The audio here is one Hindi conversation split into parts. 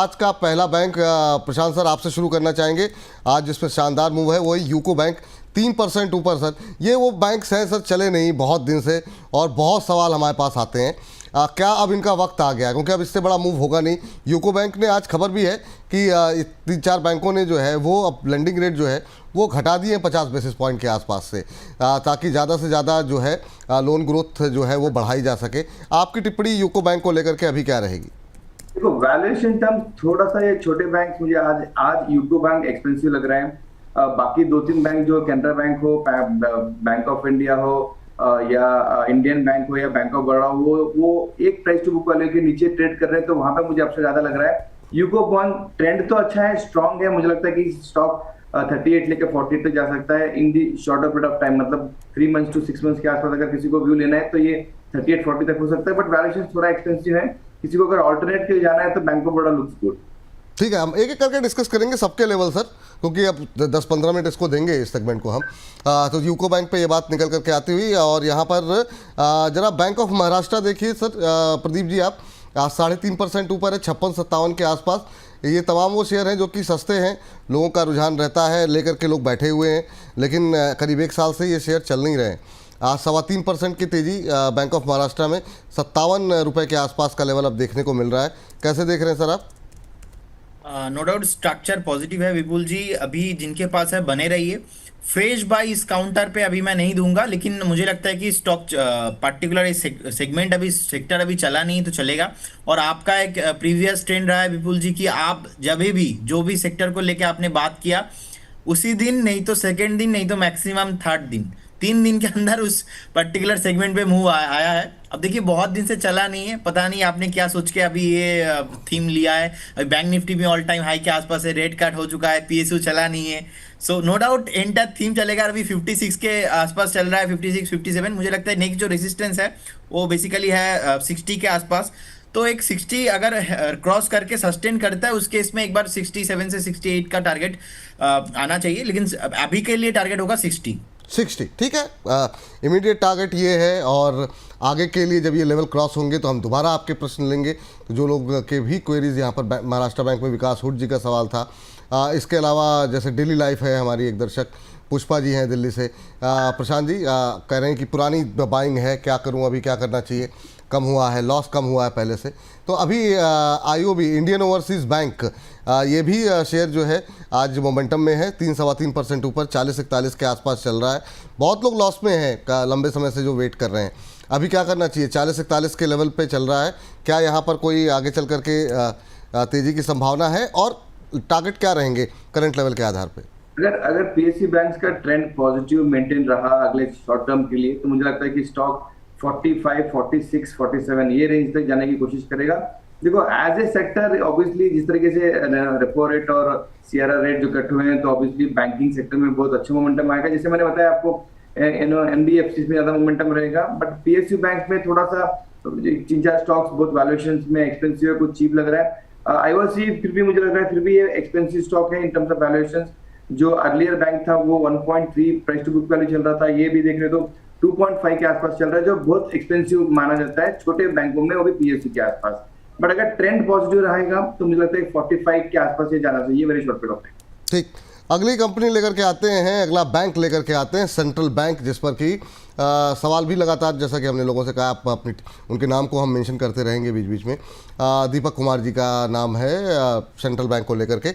आज का पहला बैंक प्रशांत सर आपसे शुरू करना चाहेंगे। आज जिसमें शानदार मूव है वही यूको बैंक 3% ऊपर सर। ये वो बैंक्स हैं सर, चले नहीं बहुत दिन से और बहुत सवाल हमारे पास आते हैं। क्या अब इनका वक्त आ गया, क्योंकि अब इससे बड़ा मूव होगा नहीं। यूको बैंक ने आज खबर भी है कि 3-4 बैंकों ने जो है वो अब लेंडिंग रेट जो है वो घटा दिए 50 बेसिस पॉइंट के आसपास से, ताकि ज़्यादा से ज़्यादा जो है लोन ग्रोथ जो है वो बढ़ाई जा सके। आपकी टिप्पणी यूको बैंक को लेकर के अभी क्या रहेगी? देखो, वैल्यूएशन टर्म थोड़ा सा ये छोटे बैंक मुझे आज यूको बैंक एक्सपेंसिव लग रहा है। बाकी 2-3 बैंक जो कैनरा बैंक हो, बैंक ऑफ इंडिया हो, या इंडियन बैंक हो या बैंक ऑफ बड़ौदा हो, वो एक प्राइस टू बुक वाले के नीचे ट्रेड कर रहे हैं, तो वहां पे मुझे आपसे ज्यादा लग रहा है। यूको बैंक ट्रेंड तो अच्छा है, स्ट्रांग है। मुझे लगता है कि स्टॉक 38 लेकर 48 तक जा सकता है इन दी शॉर्टर पीरियड ऑफ टाइम, मतलब 3 मंथ्स टू 6 मंथ्स के आसपास अगर किसी को व्यू लेना है तो ये 38-40 तक हो सकता है। बट वैल्यूएशन थोड़ा एक्सपेंसिव है। किसी को अगर ऑल्टरनेट के लिए जाना है तो bank of Baroda looks good. ठीक है, हम एक एक करके डिस्कस करेंगे सबके लेवल सर, क्योंकि अब 10-15 मिनट इसको देंगे इस सेगमेंट को हम। तो यूको बैंक पे ये बात निकल करके आती हुई, और यहाँ पर जरा बैंक ऑफ महाराष्ट्र देखिए सर, प्रदीप जी आप 3.5% ऊपर है, 56-57 के आसपास। ये तमाम वो शेयर हैं जो कि सस्ते हैं, लोगों का रुझान रहता है लेकर के लोग बैठे हुए हैं, लेकिन करीब 1 साल से ये शेयर चल नहीं रहे। आज 3.25% की तेज़ी बैंक ऑफ महाराष्ट्र में 57 रुपये के आसपास का लेवल अब देखने को मिल रहा है। कैसे देख रहे हैं सर आप? नो डाउट स्ट्रक्चर पॉजिटिव है विपुल जी, अभी जिनके पास है बने रहिए। फ्रेश बाय इस काउंटर पे अभी मैं नहीं दूंगा, लेकिन मुझे लगता है कि स्टॉक पर्टिकुलर सेगमेंट अभी सेक्टर अभी चला नहीं तो चलेगा। और आपका एक प्रीवियस ट्रेंड रहा है विपुल जी कि आप जब भी जो भी सेक्टर को लेके आपने बात किया, उसी दिन नहीं तो सेकेंड दिन नहीं तो मैक्सिमम थर्ड दिन, 3 दिन के अंदर उस पर्टिकुलर सेगमेंट पे मूव आया है। अब देखिए बहुत दिन से चला नहीं है, पता नहीं आपने क्या सोच के अभी ये थीम लिया है। अभी बैंक निफ्टी भी ऑल टाइम हाई के आसपास है, रेट कट हो चुका है, पीएसयू चला नहीं है। So no doubt entire theme चलेगा। अभी 56 के आसपास चल रहा है, 56-57। मुझे लगता है नेक्स्ट जो रेजिस्टेंस है वो बेसिकली है 60 के आसपास। तो एक 60 अगर क्रॉस करके सस्टेन करता है, उस केस में एक बार 67 से 68 का टारगेट आना चाहिए, लेकिन अभी के लिए टारगेट होगा 60। ठीक है, इमीडिएट टारगेट ये है, और आगे के लिए जब ये लेवल क्रॉस होंगे तो हम दोबारा आपके प्रश्न लेंगे। तो जो लोग के भी क्वेरीज यहाँ पर महाराष्ट्र बैंक में विकास हुड जी का सवाल था, इसके अलावा जैसे डेली लाइफ है, हमारी एक दर्शक पुष्पा जी हैं दिल्ली से। प्रशांत जी कह रहे हैं कि पुरानी बाइंग है, क्या करूं, अभी क्या करना चाहिए, कम हुआ है, लॉस कम हुआ है पहले से। तो अभी आईओबी इंडियन ओवरसीज़ बैंक, ये भी शेयर जो है आज मोमेंटम में है, 3-3.25% ऊपर 40-41 के आसपास चल रहा है। बहुत लोग लॉस में हैं लंबे समय से जो वेट कर रहे हैं। अभी क्या करना चाहिए? 40-41 के लेवल पे चल रहा है, क्या यहाँ पर कोई आगे चल करके तेज़ी की संभावना है, और टारगेट क्या रहेंगे करंट लेवल के आधार पे? अगर पीएसयू बैंक्स का ट्रेंड पॉजिटिव मेंटेन रहा अगले शॉर्ट टर्म के लिए, तो मुझे लगता है कि स्टॉक 45, 46, 47 ये रेंज तक जाने की कोशिश करेगा। देखो, एज ए सेक्टर ऑब्वियसली जिस तरीके से रेपो रेट और सीआरआर रेट जो कट हुए हैं, तो ऑब्वियसली बैंकिंग सेक्टर में बहुत अच्छा मोमेंटम आएगा। जैसे मैंने बताया आपको, एनबीएफसी में ज्यादा मोमेंटम रहेगा, बट पीएसयू बैंक में थोड़ा सा 3-4 स्टॉक्स बहुत वैल्यूएशन में एक्सपेंसिव है, कुछ चीप लग रहा है। आईओसी फिर भी मुझे लग रहा है फिर भी ये एक्सपेंसिव स्टॉक है इन टर्म्स ऑफ वैल्यूएशन। जो अर्लियर बैंक था वो 1.3 प्राइस टू बुक वैल्यू चल रहा था, ये भी देख रहे तो 2.5 के आसपास चल रहा है, जो बहुत एक्सपेंसिव माना जाता है छोटे बैंकों में, वो भी पीएसयू के आसपास। बट अगर ट्रेंड पॉजिटिव रहेगा तो मुझे लगता है 45 के आसपास ये जाना चाहिए very short period of time. ठीक, अगली कंपनी लेकर के आते हैं, अगला बैंक लेकर के आते हैं सेंट्रल बैंक, जिस पर कि सवाल भी लगातार, जैसा कि हमने लोगों से कहा, आप अपनी उनके नाम को हम मेंशन करते रहेंगे बीच बीच में। दीपक कुमार जी का नाम है सेंट्रल बैंक को लेकर के।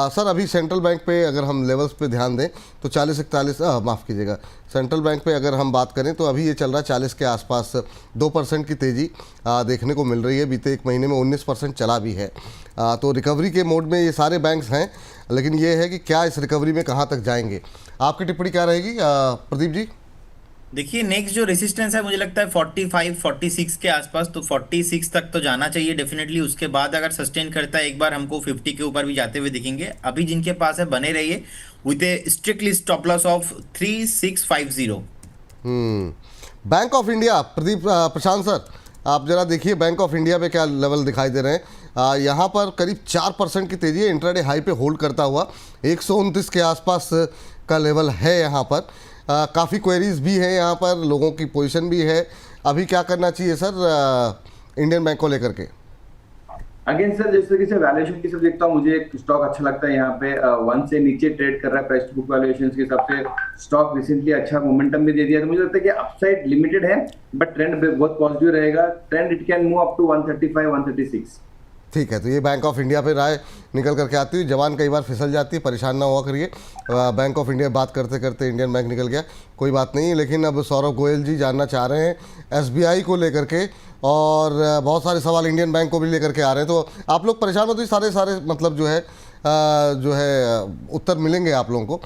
सर अभी सेंट्रल बैंक पे अगर हम लेवल्स पे ध्यान दें तो 40-41, माफ़ कीजिएगा, सेंट्रल बैंक पे अगर हम बात करें तो अभी ये चल रहा है 40 के आसपास, 2% की तेज़ी देखने को मिल रही है। बीते एक महीने में 19% चला भी है। तो रिकवरी के मोड में ये सारे बैंक्स हैं, लेकिन ये है कि क्या इस रिकवरी में कहाँ तक जाएंगे? आपकी टिप्पणी क्या रहेगी प्रदीप जी? देखिए नेक्स्ट जो रेजिस्टेंस है मुझे लगता है 45-46 के आसपास, तो 46 तक तो जाना चाहिए डेफिनेटली। उसके बाद अगर सस्टेन करता है एक बार हमको 50 के ऊपर भी जाते हुए दिखेंगे। अभी जिनके पास है बने रहिए with A strictly stop loss of 3650। Bank of India, Prashant sir आप जरा देखिए बैंक ऑफ इंडिया पे क्या लेवल दिखाई दे रहे हैं। यहाँ पर करीब 4% की तेज़ी है, इंट्राडे हाई पे होल्ड करता हुआ 129 के आसपास का लेवल है यहाँ पर। काफ़ी क्वेरीज भी हैं यहाँ पर, लोगों की पोजीशन भी है। अभी क्या करना चाहिए सर इंडियन बैंक को लेकर के? अगेन सर, जिस तरीके से वैल्यूएशन की सब देखता हूँ, मुझे एक स्टॉक अच्छा लगता है यहाँ पे, 1 से नीचे ट्रेड कर रहा है प्राइस टू बुक वैल्यूएशन के हिसाब से। स्टॉक रिसेंटली अच्छा मोमेंटम भी दे दिया, तो मुझे लगता है कि अपसाइड लिमिटेड है, बट ट्रेंड बहुत पॉजिटिव रहेगा। Trend it can move up to 135 136। ठीक है, तो ये बैंक ऑफ इंडिया पे राय निकल करके आती हुई। जवान कई बार फिसल जाती है, परेशान ना हुआ करिए। बैंक ऑफ इंडिया बात करते करते इंडियन बैंक निकल गया, कोई बात नहीं। लेकिन अब सौरभ गोयल जी जानना चाह रहे हैं एसबीआई को लेकर के, और बहुत सारे सवाल इंडियन बैंक को भी लेकर के आ रहे हैं। तो आप लोग परेशान मत होइए, सारे मतलब जो है उत्तर मिलेंगे आप लोगों को।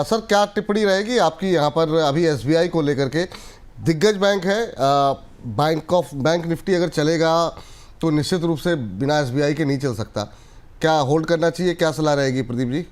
सर, क्या टिप्पणी रहेगी आपकी यहाँ पर अभी एसबीआई को लेकर के? दिग्गज बैंक है, बैंक निफ्टी अगर चलेगा तो निश्चित रूप से बिना एसबीआई के नहीं चल सकता। क्या होल्ड करना चाहिए, क्या सलाह रहेगी प्रदीप जी?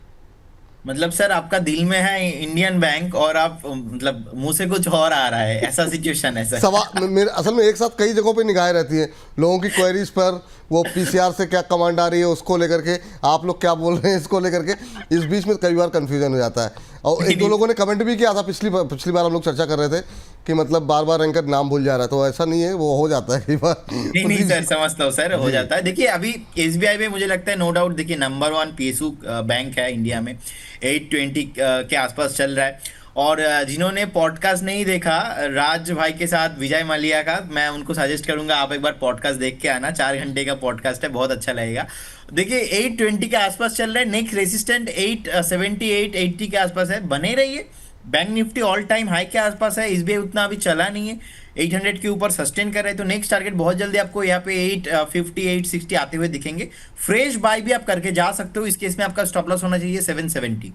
मतलब सर, आपका दिल में है इंडियन बैंक और आप मतलब मुंह से कुछ और आ रहा है, ऐसा सिचुएशन है सर? सवाल मेरे असल में एक साथ कई जगहों पे निगाहें रहती हैं लोगों की क्वेरीज पर, वो पीसीआर से क्या कमांड आ रही है उसको लेकर के, आप लोग क्या बोल रहे हैं इसको लेकर के, इस बीच में कई बार कंफ्यूजन हो जाता है। और एक दो लोगों ने कमेंट भी किया था पिछली बार हम लोग चर्चा कर रहे थे कि मतलब बार बार एंकर नाम भूल जा रहा है, तो ऐसा नहीं है, वो हो जाता है कई बार। नहीं नहीं सर, समझता हूँ सर, हो जाता है। देखिए अभी एसबीआई में मुझे लगता है नो डाउट, देखिए नंबर 1 पीएसयू बैंक है इंडिया में, 820 के आसपास चल रहा है। और जिन्होंने पॉडकास्ट नहीं देखा राज भाई के साथ विजय माल्या का, मैं उनको सजेस्ट करूंगा आप एक बार पॉडकास्ट देख के आना, 4 घंटे का पॉडकास्ट है, बहुत अच्छा लगेगा। देखिए 820 के आसपास चल रहा है, नेक्स्ट रेसिस्टेंट 870 880 के आसपास है, बने रहिए। Bank Nifty all time high के आसपास है, एसबीआई उतना अभी चला नहीं है, 800 के ऊपर सस्टेन कर रहे हैं, तो नेक्स्ट टारगेट बहुत जल्दी आपको यहाँ पे 850 860 आते हुए दिखेंगे। फ्रेश बाय भी आप करके जा सकते हो, इस केस में आपका स्टॉप लॉस होना चाहिए 770।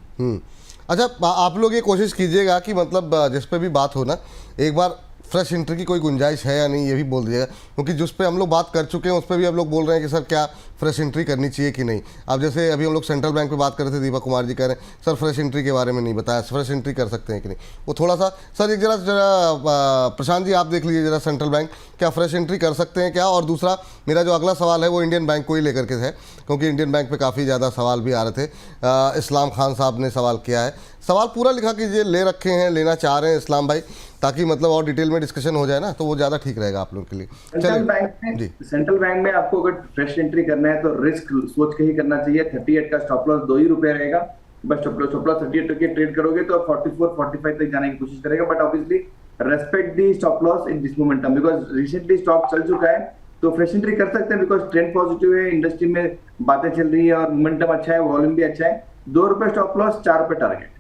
अच्छा, आप लोग ये कोशिश कीजिएगा कि मतलब जिस पे भी बात हो ना, एक बार फ्रेश एंट्री की कोई गुंजाइश है या नहीं ये भी बोल दीजिएगा, क्योंकि जिस पे हम लोग बात कर चुके हैं उस पर भी हम लोग बोल रहे हैं कि सर क्या फ्रेश एंट्री करनी चाहिए कि नहीं। अब जैसे अभी हम लोग सेंट्रल बैंक पे बात कर रहे थे, दीपक कुमार जी कह रहे हैं सर फ्रेश एंट्री के बारे में नहीं बताया, फ्रेश एंट्री कर सकते हैं कि नहीं। वो थोड़ा सा सर एक जरा प्रशांत जी आप देख लीजिए जरा, सेंट्रल बैंक क्या फ्रेश एंट्री कर सकते हैं क्या? और दूसरा मेरा जो अगला सवाल है वो इंडियन बैंक को ही लेकर के है, क्योंकि इंडियन बैंक पे काफ़ी ज़्यादा सवाल भी आ रहे थे। इस्लाम खान साहब ने सवाल किया है, सवाल पूरा लिखा कीजिए, ले रखे हैं, लेना चाह रहे हैं इस्लाम भाई, ताकि मतलब और डिटेल में डिस्कशन हो जाए ना, तो वो ज़्यादा ठीक रहेगा आप लोगों के लिए। सेंट्रल बैंक में आपको अगर फ्रेश एंट्री करना है तो रिस्क सोच के ही करना चाहिए। 38 का स्टॉप लॉस 2 ही रुपए रहेगा, बस स्टॉप लॉस 38 के ट्रेड करोगे तो 44 45 तक जाने की कोशिश करेगा, but obviously respect the stop loss in this momentum, because recently stock चल चुका है, तो फ्रेश एंट्री कर सकते हैं, बिकॉज ट्रेंड पॉजिटिव है, इंडस्ट्री में बातें चल रही है और मोमेंटम अच्छा है, वॉल्यूम भी अच्छा है। 2 रुपए स्टॉप लॉस, 4 रुपए टारगेट।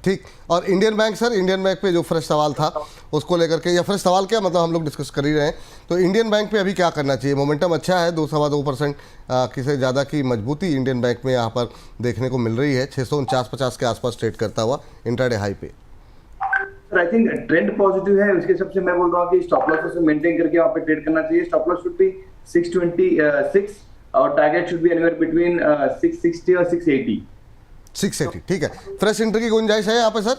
ठीक। और Indian bank sir, Indian bank पे जो फ्रेश सवाल था उसको लेकर के, या फ्रेश सवाल क्या मतलब हम लोग डिस्कस कर ही रहे हैं, तो इंडियन बैंक पे अभी क्या करना चाहिए? मोमेंटम अच्छा है, 2-2.25% की से ज़्यादा की मजबूती इंडियन बैंक में यहाँ पर देखने को मिल रही है, 649-50 के आसपास ट्रेड करता हुआ इंट्राडे हाई पे। आई थिंक ट्रेंड पॉजिटिव है, उसके सबसे मैं बोल रहा हूँ कि स्टॉप लॉस से मेंटेन करके वहाँ पे ट्रेड करना चाहिए। स्टॉप लॉस शुड बी 626 और target should B anywhere between 660 और 680। 680 ठीक है। फ्रेश एंट्री की गुंजाइश है यहाँ पे सर?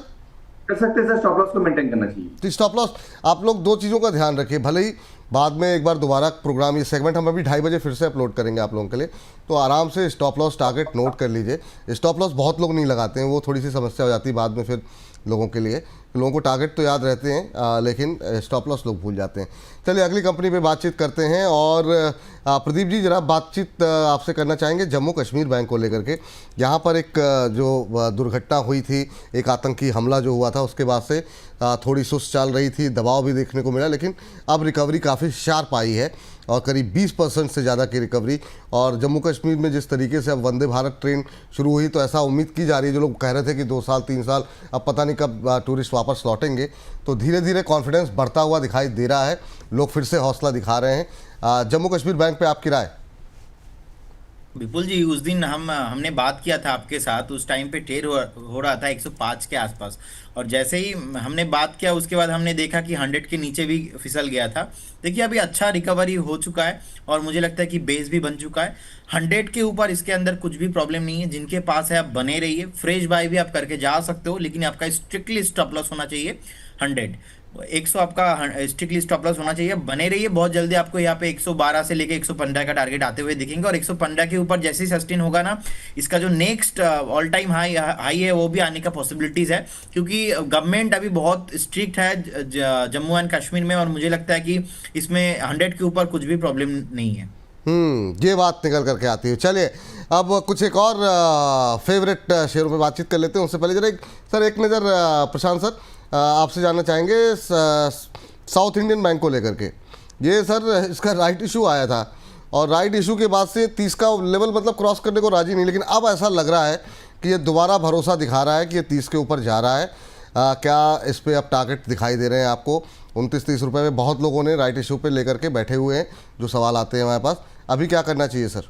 कर सकते हैं सर, स्टॉप लॉस को मेंटेन करना चाहिए। तो स्टॉप लॉस आप लोग 2 चीज़ों का ध्यान रखिए, भले ही बाद में एक बार दोबारा प्रोग्राम ये सेगमेंट हम अभी 2:30 बजे फिर से अपलोड करेंगे आप लोगों के लिए, तो आराम से स्टॉप लॉस टारगेट नोट कर लीजिए। स्टॉप लॉस बहुत लोग नहीं लगाते हैं, वो थोड़ी सी समस्या हो जाती है बाद में फिर लोगों के लिए। लोगों को टारगेट तो याद रहते हैं लेकिन स्टॉप लॉस लोग भूल जाते हैं। चलिए अगली कंपनी पे बातचीत करते हैं, और प्रदीप जी जरा बातचीत आपसे करना चाहेंगे जम्मू कश्मीर बैंक को लेकर के। यहाँ पर एक जो दुर्घटना हुई थी, एक आतंकी हमला जो हुआ था, उसके बाद से थोड़ी सुस्त चल रही थी, दबाव भी देखने को मिला, लेकिन अब रिकवरी काफ़ी शार्प आई है और करीब 20% से ज़्यादा की रिकवरी। और जम्मू कश्मीर में जिस तरीके से अब वंदे भारत ट्रेन शुरू हुई, तो ऐसा उम्मीद की जा रही है, जो लोग कह रहे थे कि 2 साल 3 साल अब पता नहीं कब टूरिस्ट वापस लौटेंगे, तो धीरे धीरे कॉन्फिडेंस बढ़ता हुआ दिखाई दे रहा है, लोग फिर से हौसला दिखा रहे हैं। जम्मू कश्मीर बैंक पे आपकी राय? विपुल जी, उस दिन हमने बात किया था आपके साथ, उस टाइम पे ट्रेड हो रहा था 105 के आसपास, और जैसे ही हमने बात किया उसके बाद हमने देखा कि 100 के नीचे भी फिसल गया था। देखिए अभी अच्छा रिकवरी हो चुका है और मुझे लगता है कि बेस भी बन चुका है। 100 के ऊपर इसके अंदर कुछ भी प्रॉब्लम नहीं है, जिनके पास है आप बने रहिए, फ्रेश बाय भी आप करके जा सकते हो, लेकिन आपका स्ट्रिक्टली स्टॉप लॉस होना चाहिए 100। 100 आपका स्ट्रिक्टली स्टॉप लॉस होना चाहिए, बने रहिए। बहुत जल्दी आपको यहाँ पे 112 से लेके 115 का टारगेट आते हुए दिखेंगे, और 115 के ऊपर जैसे ही सस्टेन होगा ना, इसका जो नेक्स्ट ऑल टाइम हाई है वो भी आने का पॉसिबिलिटीज है, क्योंकि गवर्नमेंट अभी बहुत स्ट्रिक्ट है जम्मू एंड कश्मीर में, और मुझे लगता है कि इसमें 100 के ऊपर कुछ भी प्रॉब्लम नहीं है। ये बात निकल करके आती है। चलिए अब कुछ एक और फेवरेट शेयरों पे बातचीत कर लेते हैं। उससे पहले जरा एक नज़र प्रशांत सर आपसे जानना चाहेंगे साउथ इंडियन बैंक को लेकर के। ये सर इसका राइट इशू आया था और राइट इशू के बाद से 30 का लेवल मतलब क्रॉस करने को राजी नहीं, लेकिन अब ऐसा लग रहा है कि ये दोबारा भरोसा दिखा रहा है कि ये 30 के ऊपर जा रहा है। क्या इस पे अब टारगेट दिखाई दे रहे हैं आपको? 29-30 रुपये में बहुत लोगों ने राइट इशू पे लेकर के बैठे हुए हैं, जो सवाल आते हैं हमारे पास। अभी क्या करना चाहिए सर?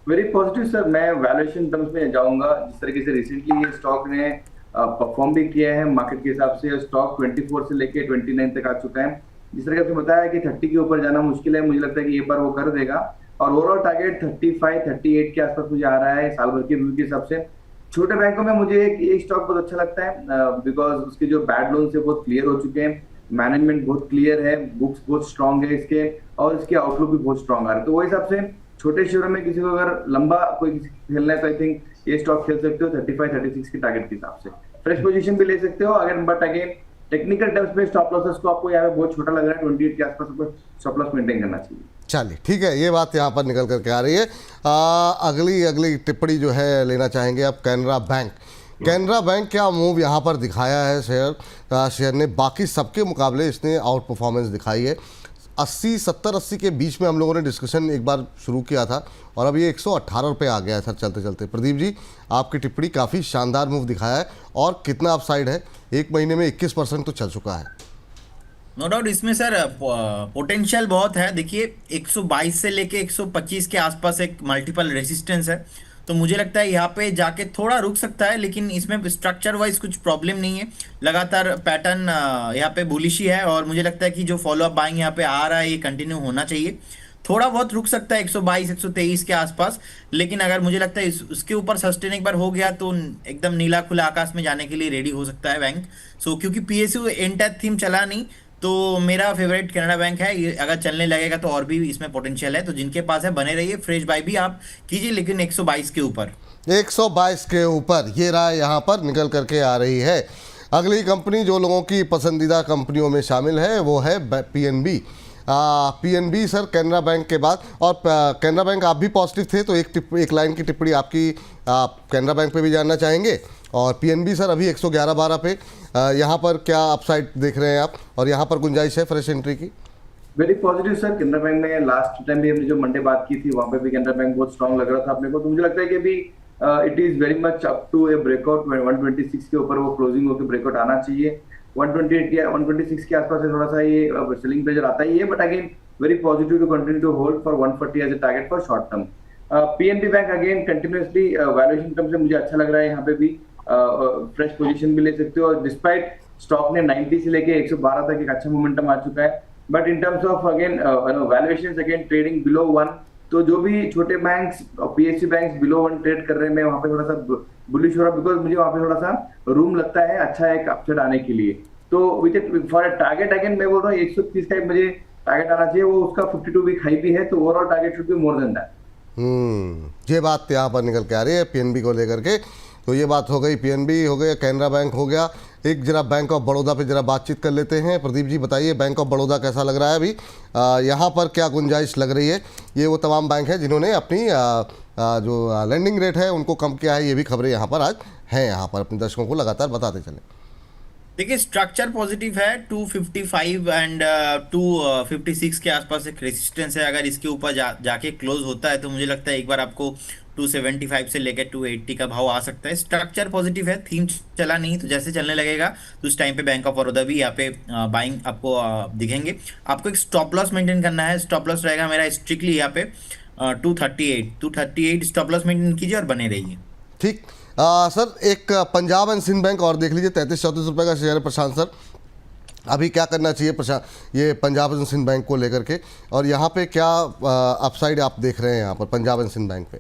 Very positive sir. मैं वैल्यूएशन टर्म्स में जाऊंगा। जिस तरीके से रिसेंटली ये स्टॉक ने परफॉर्म भी किया है मार्केट के हिसाब से, स्टॉक 24 से लेके 29 तक आ चुका है। जिस तरह से बताया कि 30 के ऊपर जाना मुश्किल है, मुझे लगता है कि ये बार वो कर देगा। और ओवरऑल टारगेट 35-38 के आसपास मुझे आ रहा है साल भर के व्यू के हिसाब से। छोटे बैंकों में मुझे एक स्टॉक बहुत अच्छा लगता है बिकॉज उसके जो बैड लोन से बहुत क्लियर हो चुके हैं, मैनेजमेंट बहुत क्लियर है, बुक्स बहुत स्ट्रांग है इसके, और इसके आउटलुक भी बहुत स्ट्रांग आ रहा है। तो वो हिसाब से छोटे शेयरों में किसी को अगर लंबा कोई खेलना है तो आई थिंक ये स्टॉक खेल सकते हो 35-36 के टारगेट के हिसाब से। फ्रेश पोजीशन भी ले सकते हो अगर, बट अगेन टेक्निकल टर्म्स में स्टॉप लॉसेस को आपको यहाँ पे बहुत छोटा लग रहा है, 28 के आसपास आपको स्टॉप लॉस मेंटेन करना चाहिए। चलिए ठीक है, ये बात यहाँ पर निकल करके आ रही है। अगली टिप्पणी जो है लेना चाहेंगे अब कैनरा बैंक। कैनरा बैंक क्या मूव यहाँ पर दिखाया है शेयर ने? बाकी सबके मुकाबले इसने आउट परफॉर्मेंस दिखाई है। 70-80 के बीच में हम लोगों ने डिस्कशन एक बार शुरू किया था और अब ये 118 रुपये आ गया है सर चलते चलते। प्रदीप जी, आपकी टिप्पणी, काफ़ी शानदार मूव दिखाया है और कितना अपसाइड है? एक महीने में 21% तो चल चुका है। नो डाउट इसमें सर पोटेंशियल बहुत है। देखिए 122 से लेके 125 के आसपास एक मल्टीपल रेजिस्टेंस है, तो मुझे लगता है यहाँ पे जाके थोड़ा रुक सकता है, लेकिन इसमें स्ट्रक्चर वाइज कुछ प्रॉब्लम नहीं है। लगातार पैटर्न यहाँ पे बुलिश ही है और मुझे लगता है कि जो फॉलो अप बाइंग यहाँ पे आ रहा है ये कंटिन्यू होना चाहिए। थोड़ा बहुत रुक सकता है 122-123 के आसपास, लेकिन अगर मुझे लगता है उसके ऊपर सस्टेन एक बार हो गया तो एकदम नीला खुला आकाश में जाने के लिए रेडी हो सकता है बैंक। सो क्योंकि पीएसयू एंड थीम चला नहीं, तो मेरा फेवरेट कैनरा बैंक है। ये अगर चलने लगेगा तो और भी इसमें पोटेंशियल है, तो जिनके पास है बने रहिए, फ्रेश बाय भी आप कीजिए, लेकिन 122 के ऊपर। 122 के ऊपर ये राय यहाँ पर निकल करके आ रही है। अगली कंपनी जो लोगों की पसंदीदा कंपनियों में शामिल है वो है PNB. PNB sir Canara bank के बाद, और कैनरा बैंक आप भी पॉजिटिव थे तो एक लाइन की टिप्पणी आपकी कैनरा बैंक पे भी जानना चाहेंगे। और पीएनबी सर अभी 111-12 पे, यहाँ पर क्या अपसाइड देख रहे हैं आप और यहाँ पर गुंजाइश है फ्रेश एंट्री की? Very positive sir. Canara bank में लास्ट टाइम भी हमने जो मंडे बात की थी वहाँ पे भी कैनरा बैंक बहुत स्ट्रांग लग रहा था अपने को, तो मुझे लगता है कि अभी it is very much up to a breakout. 126 के ऊपर वो क्लोजिंग होकर ब्रेकआउट आना चाहिए। 128 या 126 के आसपास थोड़ा सा ये सेलिंग प्रेशर आता ही है, but again very positive to continue to hold for 140 as a target for short term. PNB bank again continuously valuation term से मुझे अच्छा लग रहा है, यहाँ पे भी फ्रेश पोजीशन भी ले सकते हो। और डिस्पाइट स्टॉक ने 90 से लेके 112 तक एक अच्छा मोमेंटम आ चुका है, but in terms of again valuation again trading below 1, तो जो भी छोटे बैंक्स और पीएसयू बैंक्स बिलो 1 ट्रेड कर रहे हैं, मैं वहाँ पे थोड़ा सा बुलिश हो रहा, बिकॉज मुझे वहाँ पे थोड़ा सा रूम लगता है अच्छा एक अपसाइड आने के लिए। तो with for a target again मैं बोल रहा हूँ 130 का मुझे टारगेट आना चाहिए, वो उसका 52 वीक हाई भी है, तो overall target should be more than that. ये बात यहाँ पर निकल के आ रही है पीएनबी को लेकर के। तो ये बात हो गई, पीएनबी हो गया, कैनरा बैंक हो गया। एक जरा बैंक ऑफ बड़ौदा पे जरा बातचीत कर लेते हैं। प्रदीप जी बताइए, बैंक ऑफ बड़ौदा कैसा लग रहा है अभी? यहाँ पर क्या गुंजाइश लग रही है? ये वो तमाम बैंक है जिन्होंने अपनी जो लेंडिंग रेट है उनको कम किया है, ये भी खबरें यहाँ पर आज हैं, यहाँ पर अपने दर्शकों को लगातार बताते चले। देखिए स्ट्रक्चर पॉजिटिव है, 255 एंड 256 के आसपास एक रेजिस्टेंस है। अगर इसके ऊपर जाके क्लोज होता है तो मुझे लगता है एक बार आपको 275 से लेकर 280 का भाव आ सकता है। स्ट्रक्चर पॉजिटिव है, थीम चला नहीं, तो जैसे चलने लगेगा तो उस टाइम पे बैंक ऑफ बड़ौदा भी यहाँ पे बाइंग आपको दिखेंगे। आपको एक स्टॉप लॉस मेंटेन करना है। स्टॉप लॉस रहेगा मेरा स्ट्रिक्टली यहाँ पे 238 स्टॉप लॉस मेंटेन कीजिए और बने रहिए। ठीक। सर एक पंजाब एंड सिंध बैंक और देख लीजिए, 33-34 रुपये का शेयर है प्रशांत सर। अभी क्या करना चाहिए ये पंजाब एंड सिंध बैंक को लेकर के, और यहाँ पे क्या अपसाइड आप देख रहे हैं यहाँ पर पंजाब एंड सिंध बैंक पे?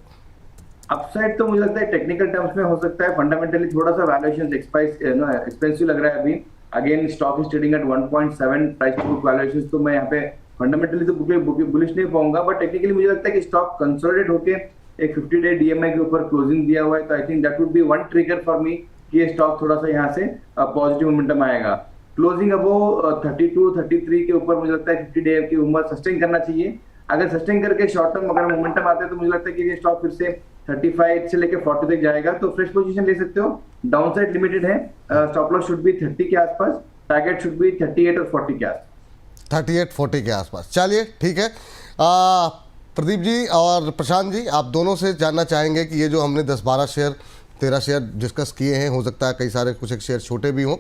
अपसाइड तो मुझे लगता है टेक्निकल टर्म्स में हो सकता है, फंडामेंटली थोड़ा सा वैल्यूएशन एक्सपेंसिव लग रहा है अभी। Again stock is trading at 1.7 price to book valuation, तो मैं यहाँ पे फंडामेंटली तो बुलिश नहीं पाऊंगा, बट टेक्निकली मुझे लगता है कि स्टॉक कंसोलिडेट होके एक 50-डे डीएमआई के ऊपर क्लोजिंग दिया हुआ है, तो I think that would be one trigger for me कि ये स्टॉक थोड़ा सा यहाँ से पॉजिटिव मोमेंटम आएगा। क्लोजिंग अब वो 32-33 के ऊपर मुझे लगता है 50 डे की उम्र सस्टेन करना चाहिए। अगर सस्टेन करके शॉर्ट टर्म अगर मोमेंटम आते हैं तो मुझे लगता है कि ये स्टॉक फिर से 35 से लेके 40 तक जाएगा, तो फ्रेश पोजीशन ले सकते हो। डाउन साइड लिमिटेड है, स्टॉप लॉस शुड बी 30 के आसपास, टारगेट शुड बी 38 और 40 के आसपास। 38-40 के आसपास। चलिए ठीक है। प्रदीप जी और प्रशांत जी, आप दोनों से जानना चाहेंगे कि ये जो हमने 10-12 शेयर 13 शेयर डिस्कस किए हैं, हो सकता है कई सारे कुछ एक शेयर छोटे भी हों,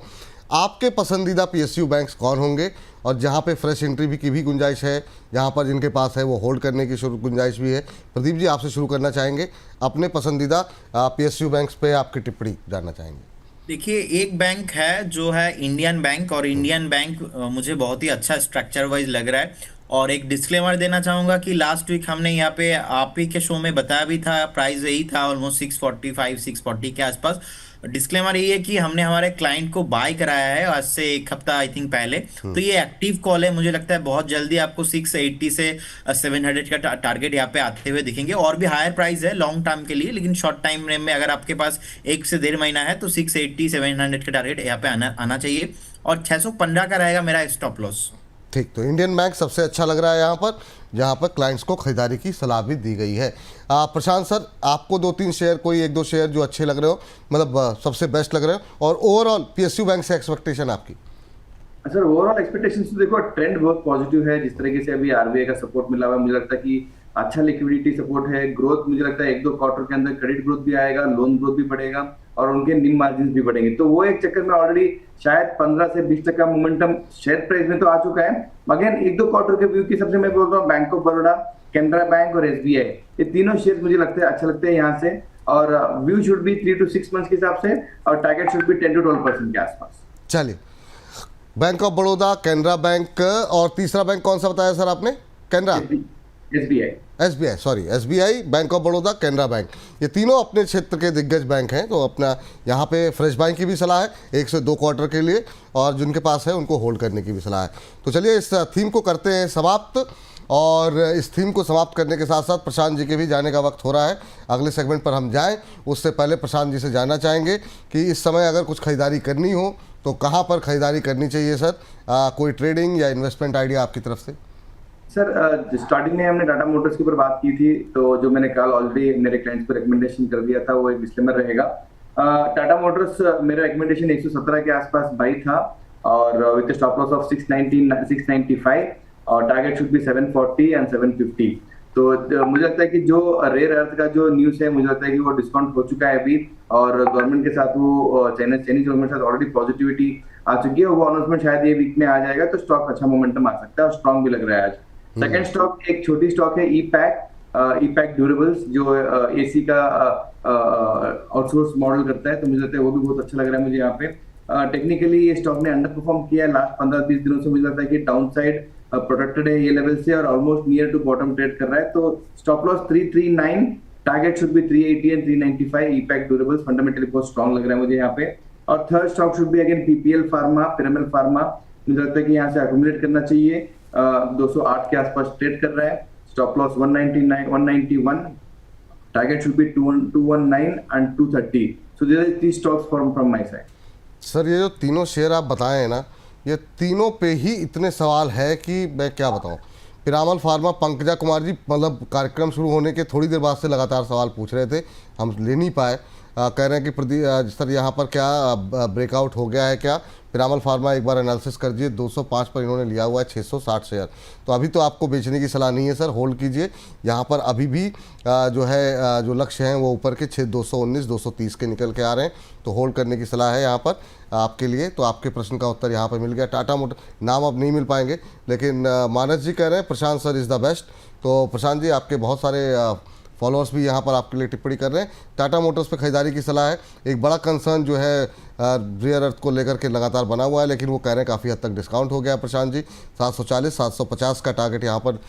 आपके पसंदीदा PSU बैंक्स कौन होंगे और जहां पे फ्रेश एंट्री भी की भी गुंजाइश है, जहां पर जिनके पास है वो होल्ड करने की गुंजाइश भी है? प्रदीप जी, आपसे शुरू करना चाहेंगे, अपने पसंदीदा PSU बैंक्स पे आपकी टिप्पणी जानना चाहेंगे। देखिए, एक बैंक है जो है इंडियन बैंक, और इंडियन बैंक मुझे बहुत ही अच्छा स्ट्रक्चर वाइज लग रहा है। और एक डिस्क्लेमर देना चाहूंगा कि लास्ट वीक हमने यहाँ पे आप ही के शो में बताया भी था, प्राइस यही था ऑलमोस्ट 645 640 के आसपास। डिस्क्लेमर ये है कि हमने हमारे क्लाइंट को बाय कराया है आज से एक हफ्ता आई थिंक पहले, तो ये एक्टिव कॉल है। मुझे लगता है बहुत जल्दी आपको 680 से 700 का टारगेट यहाँ पे आते हुए दिखेंगे। और भी हायर प्राइस है लॉन्ग टर्म के लिए, लेकिन शॉर्ट टाइम में अगर आपके पास 1 से 1.5 महीना है तो 680 700 का टारगेट यहाँ पे आना चाहिए। और 615 का रहेगा मेरा स्टॉप लॉस। ठीक, तो इंडियन बैंक सबसे अच्छा लग रहा है यहाँ पर, जहाँ पर क्लाइंट्स को खरीदारी की सलाह भी दी गई है। प्रशांत सर, आपको 2-3 शेयर, कोई 1-2 शेयर जो अच्छे लग रहे हो, मतलब सबसे बेस्ट लग रहे हो, और ओवरऑल PSU बैंक से एक्सपेक्टेशन आपकी? सर ओवरऑल एक्सपेक्टेशंस तो देखो, ट्रेंड बहुत पॉजिटिव है। जिस तरीके से अभी आरबीआई का सपोर्ट मिला हुआ है, मुझे लगता है कि अच्छा लिक्विडिटी सपोर्ट है। ग्रोथ मुझे लगता है 1-2 क्वार्टर के अंदर क्रेडिट ग्रोथ भी आएगा, लोन ग्रोथ भी बढ़ेगा और उनके निम मार्जिन भी बढ़ेंगे। तो वो एक चक्कर में ऑलरेडी शायद 15 से 20% का मोमेंटम शेयर प्राइस में तो आ चुका है। अगेन 1-2 क्वार्टर के व्यू की सबसे मैं बोल रहा हूँ, bank of Baroda, Canara bank और SBI, ये तीनों शेयर मुझे लगते हैं अच्छा लगते हैं यहाँ से। और view should be 3 to 6 months के हिसाब से, और टारगेट शुड बी 10 to 12% के आसपास। चलिए, bank of Baroda, Canara bank, और तीसरा बैंक कौन सा बताया सर आपने? Canara? SBI, bank of Baroda, Canara bank, ये तीनों अपने क्षेत्र के दिग्गज बैंक हैं। तो अपना यहाँ पे फ्रेश बाइंग की भी सलाह है 1 से 2 क्वार्टर के लिए, और जिनके पास है उनको होल्ड करने की भी सलाह है। तो चलिए इस थीम को करते हैं समाप्त, और इस थीम को समाप्त करने के साथ साथ प्रशांत जी के भी जाने का वक्त हो रहा है। अगले सेगमेंट पर हम जाएं, उससे पहले प्रशांत जी से जानना चाहेंगे कि इस समय अगर कुछ खरीदारी करनी हो तो कहाँ पर खरीदारी करनी चाहिए सर? कोई ट्रेडिंग या इन्वेस्टमेंट आइडिया आपकी तरफ से? सर स्टार्टिंग में हमने टाटा मोटर्स के ऊपर बात की थी, तो जो मैंने कल ऑलरेडी मेरे क्लाइंट्स को रिकमेंडेशन कर दिया था, वो एक डिस्क्लेमर रहेगा। टाटा मोटर्स मेरा रिकमेंडेशन 117 के आसपास बाई था, और विद स्टॉप लॉस ऑफ 695, और टारगेट शुड बी 740 एंड 750। तो मुझे लगता है कि जो रेयर अर्थ का जो न्यूज़ है, मुझे लगता है कि वो डिस्काउंट हो चुका है अभी, और गवर्नमेंट के साथ वो चाइनीज गवर्नमेंट के साथ ऑलरेडी पॉजिटिविटी आ चुकी है। वो अनाउंसमेंट शायद ये वीक में आ जाएगा, तो स्टॉक अच्छा मोमेंटम आ सकता है और स्ट्रॉन्ग भी लग रहा है आज। सेकंड स्टॉक एक छोटी स्टॉक है, ईपैक ड्यूरेबल्स, जो AC का आउटसोर्स मॉडल करता है। तो मुझे लगता है वो भी बहुत अच्छा लग रहा है मुझे यहाँ पे। टेक्निकली ये स्टॉक ने अंडर परफॉर्म किया है लास्ट 15-20 दिनों से। मुझे लगता है कि डाउन साइड प्रोटेक्टेड है ये लेवल से, और almost near to bottom trade कर रहा है। तो stop loss 339, target should be 380 and 395। EPACK durables fundamentally बहुत स्ट्रॉन्ग लग रहा है मुझे यहाँ पे। और third stock should be again PPL pharma, Piramal pharma. मुझे लगता है कि यहाँ से एक्यूमुलेट करना चाहिए। 208 के आसपास ट्रेड कर रहा है। Stop loss 199 191, target should be 219 and 230। So there are 3 stocks from my side. Sir ये जो तीनों शेयर आप बताए हैं ना, ये तीनों पे ही इतने सवाल है कि मैं क्या बताऊं। पिरामल फार्मा, पंकजा कुमार जी, मतलब कार्यक्रम शुरू होने के थोड़ी देर बाद से लगातार सवाल पूछ रहे थे, हम ले नहीं पाए। कह रहे हैं कि सर यहाँ पर क्या ब्रेकआउट हो गया है क्या? पिरामल फार्मा एक बार एनालिसिस कर दीजिए, 205 पर इन्होंने लिया हुआ है 660 शेयर। तो अभी तो आपको बेचने की सलाह नहीं है सर, होल्ड कीजिए। यहाँ पर अभी भी जो है जो लक्ष्य हैं वो ऊपर के 219 230 के निकल के आ रहे हैं, तो होल्ड करने की सलाह है यहाँ पर आपके लिए। तो आपके प्रश्न का उत्तर यहाँ पर मिल गया। टाटा मोटर नाम अब नहीं मिल पाएंगे, लेकिन मानस जी कह रहे हैं प्रशांत सर इज़ द बेस्ट। तो प्रशांत जी, आपके बहुत सारे फॉलोअर्स भी यहाँ पर आपके लिए टिप्पणी कर रहे हैं। टाटा मोटर्स पे खरीदारी की सलाह है। एक बड़ा कंसर्न जो है रियर अर्थ को लेकर के लगातार बना हुआ है, लेकिन वो कह रहे हैं काफ़ी हद तक डिस्काउंट हो गया। प्रशांत जी 740 750 का टारगेट यहाँ पर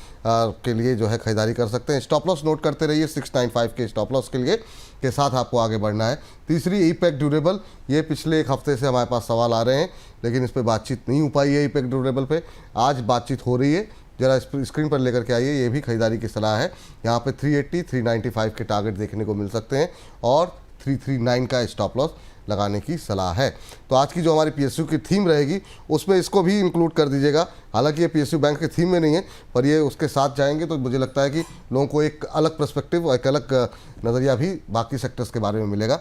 के लिए जो है खरीदारी कर सकते हैं। स्टॉप लॉस नोट करते रहिए 695 के स्टॉप लॉस के लिए, के साथ आपको आगे बढ़ना है। तीसरी ईपैक ड्यूरेबल, ये पिछले एक हफ्ते से हमारे पास सवाल आ रहे हैं, लेकिन इस पर बातचीत नहीं हो पाई है। ईपैक ड्यूरेबल पे आज बातचीत हो रही है, जरा स्क्रीन पर लेकर के आइए। ये भी खरीदारी की सलाह है। यहाँ पे 380 395 के टारगेट देखने को मिल सकते हैं, और 339 का स्टॉप लॉस लगाने की सलाह है। तो आज की जो हमारी PSU की थीम रहेगी उसमें इसको भी इंक्लूड कर दीजिएगा। हालांकि ये PSU बैंक के थीम में नहीं है, पर ये उसके साथ जाएंगे तो मुझे लगता है कि लोगों को एक अलग पर्सपेक्टिव और एक अलग नज़रिया भी बाकी सेक्टर्स के बारे में मिलेगा।